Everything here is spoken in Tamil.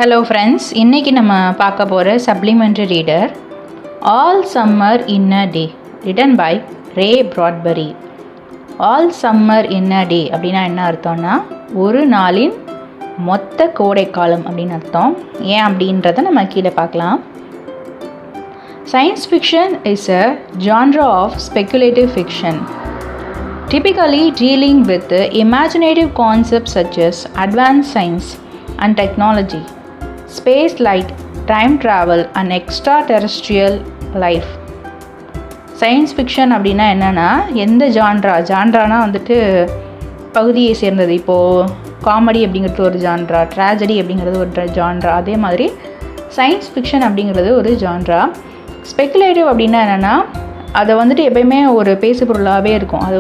ஹலோ ஃப்ரெண்ட்ஸ், இன்றைக்கி நம்ம பார்க்க போகிற supplementary reader all summer in a day written by Ray Bradbury. All summer in a day அப்படின்னா என்ன அர்த்தம்னா ஒரு நாளின் மொத்த கோடைக்காலம் அப்படின்னு அர்த்தம். ஏன் அப்படின்றத நம்ம கீழே பார்க்கலாம். Science fiction is a genre of speculative fiction, typically dealing with imaginative concepts such as advanced science and technology, space light, time travel and extraterrestrial life. Science fiction அப்படின்னா என்னென்னா எந்த ஜான்ரானா வந்துட்டு பகுதியை சேர்ந்தது. இப்போது காமெடி அப்படிங்கிறது ஒரு ஜான்ரா, ட்ராஜடி அப்படிங்கிறது ஒரு ஜான்ரா. அதே மாதிரி சயின்ஸ் ஃபிக்ஷன் அப்படிங்கிறது ஒரு ஜான்ரா. ஸ்பெக்குலேட்டிவ் அப்படின்னா என்னென்னா அதை வந்துட்டு எப்பயுமே ஒரு பேசு பொருளாகவே இருக்கும். அது